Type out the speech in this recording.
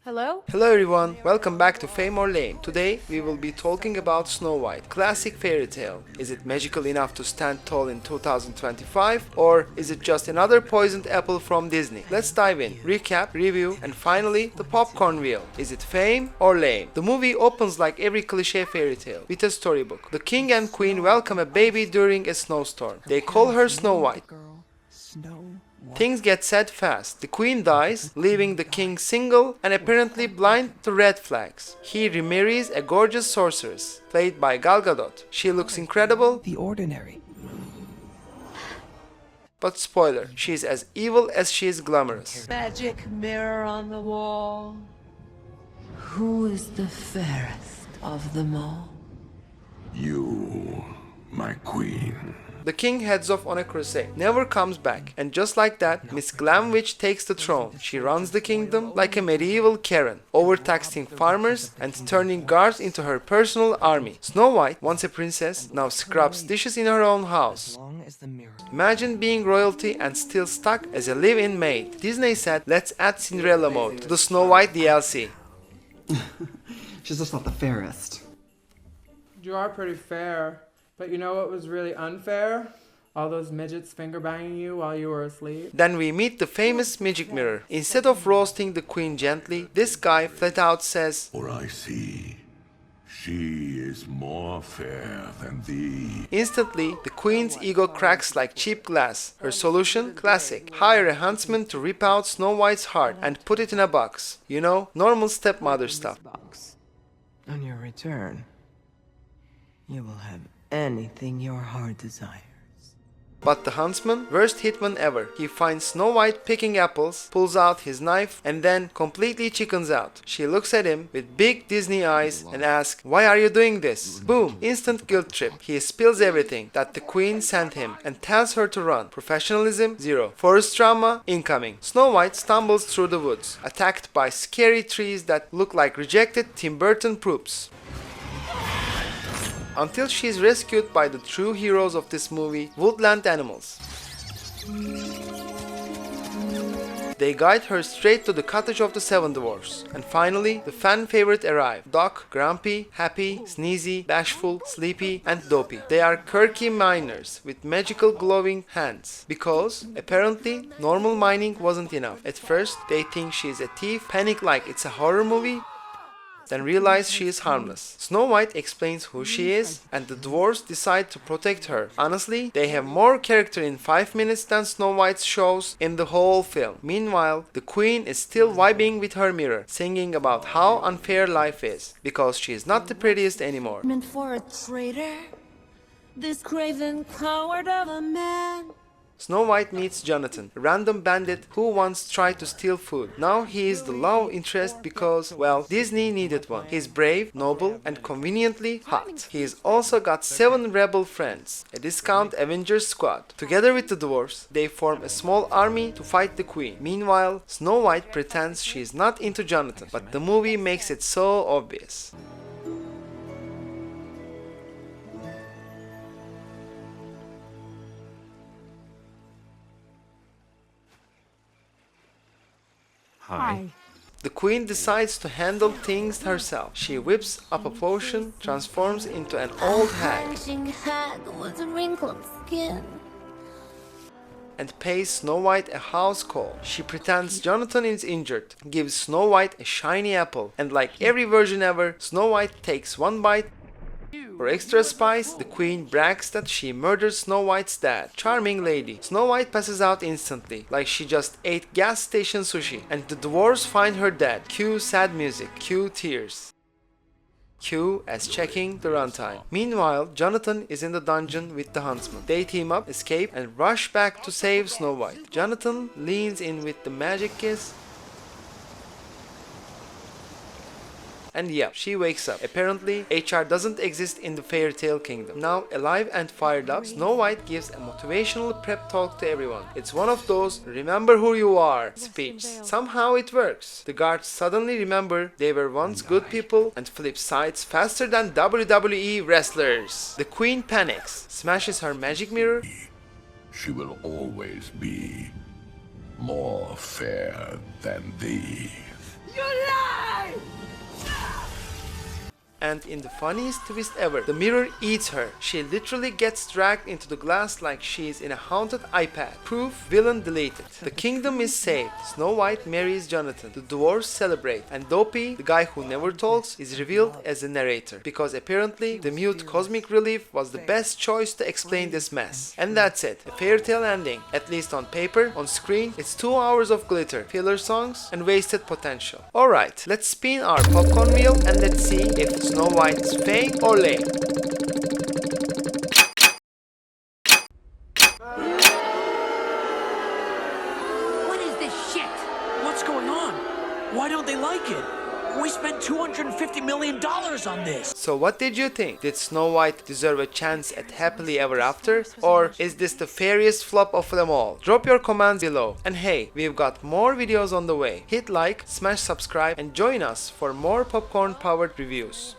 Hello? Hello everyone, welcome back to Fame or Lame. Today we will be talking about Snow White, classic fairy tale. Is it magical enough to stand tall in 2025 or is it just another poisoned apple from Disney? Let's dive in, recap, review and finally the popcorn wheel. Is it fame or lame? The movie opens like every cliché fairy tale with a storybook. The king and queen welcome a baby during a snowstorm. They call her Snow White. Things get sad fast. The queen dies, leaving the king single and apparently blind to red flags. He remarries a gorgeous sorceress, played by Gal Gadot. She looks incredible, The ordinary. but spoiler, she's as evil as she is glamorous. Magic mirror on the wall. Who is the fairest of them all? You, my queen. The king heads off on a crusade, never comes back, and just like that, Miss Glamwitch takes the throne. She runs the kingdom like a medieval Karen, overtaxing farmers and turning guards into her personal army. Snow White, once a princess, now scrubs dishes in her own house. As long as the mirror. Imagine being royalty and still stuck as a live-in maid. Disney said, let's add Cinderella mode to the Snow White DLC. She's just not the fairest. You are pretty fair. But you know what was really unfair? All those midgets finger banging you while you were asleep. Then we meet the famous magic mirror. Instead of roasting the queen gently, this guy flat out says, For I see, she is more fair than thee. Instantly, the queen's ego cracks like cheap glass. Her solution? Classic. Hire a huntsman to rip out Snow White's heart and put it in a box. You know, normal stepmother stuff. Box. On your return, you will have anything your heart desires. But the huntsman? Worst hitman ever. He finds Snow White picking apples, pulls out his knife, and then completely chickens out. She looks at him with big Disney eyes and asks, why are you doing this? Boom! Instant guilt trip. He spills everything that the queen sent him and tells her to run. Professionalism? Zero. Forest drama? Incoming. Snow White stumbles through the woods, attacked by scary trees that look like rejected Tim Burton props. Until she is rescued by the true heroes of this movie, woodland animals. They guide her straight to the cottage of the seven dwarfs. And finally, the fan favorite arrive. Doc, grumpy, happy, sneezy, bashful, sleepy, and dopey. They are quirky miners with magical glowing hands. Because, apparently, normal mining wasn't enough. At first, they think she's a thief, panic like it's a horror movie, then realize she is harmless. Snow White explains who she is, and the dwarves decide to protect her. Honestly, they have more character in 5 minutes than Snow White's shows in the whole film. Meanwhile, the queen is still vibing with her mirror, singing about how unfair life is, because she is not the prettiest anymore. Meant for a traitor? This craven coward of a man? Snow White meets Jonathan, a random bandit who once tried to steal food. Now he is the love interest because, well, Disney needed one. He's brave, noble, and conveniently hot. He's also got 7 rebel friends, a discount Avengers squad. Together with the dwarfs, they form a small army to fight the queen. Meanwhile, Snow White pretends she is not into Jonathan, but the movie makes it so obvious. Hi. The queen decides to handle things herself. She whips up a potion, transforms into an old hag, Vanishing hag with wrinkled skin. and pays Snow White a house call. She pretends Jonathan is injured, gives Snow White a shiny apple, and like every version ever, Snow White takes one bite. For extra spice, the queen brags that she murdered Snow White's dad. Charming lady. Snow White passes out instantly, like she just ate gas station sushi, and the dwarves find her dead. Cue sad music. Cue tears. Q as checking the runtime. Meanwhile, Jonathan is in the dungeon with the huntsman. They team up, escape, and rush back to save Snow White. Jonathan leans in with the magic kiss. And yeah, she wakes up. Apparently, HR doesn't exist in the fairy tale kingdom. Now, alive and fired up, Snow White gives a motivational prep talk to everyone. It's one of those remember who you are speech. Somehow it works. The guards suddenly remember they were once good people and flip sides faster than WWE wrestlers. The queen panics, smashes her magic mirror, She will always be more fair than thee. You lie! And in the funniest twist ever, the mirror eats her. She literally gets dragged into the glass like she's in a haunted iPad. Proof, villain deleted. The kingdom is saved. Snow White marries Jonathan. The dwarves celebrate. And Dopey, the guy who never talks, is revealed as a narrator. Because apparently, the mute Cosmic Relief was the best choice to explain this mess. And that's it. A fairy tale ending. At least on paper. On screen, it's 2 hours of glitter, filler songs, and wasted potential. Alright, let's spin our popcorn wheel and let's see if Snow White is fake or lame. What is this shit? What's going on? Why don't they like it? We spent $250 million on this. So what did you think? Did Snow White deserve a chance at Happily Ever After? Or is this the fairiest flop of them all? Drop your comments below. And hey, we've got more videos on the way. Hit like, smash subscribe, and join us for more popcorn powered reviews.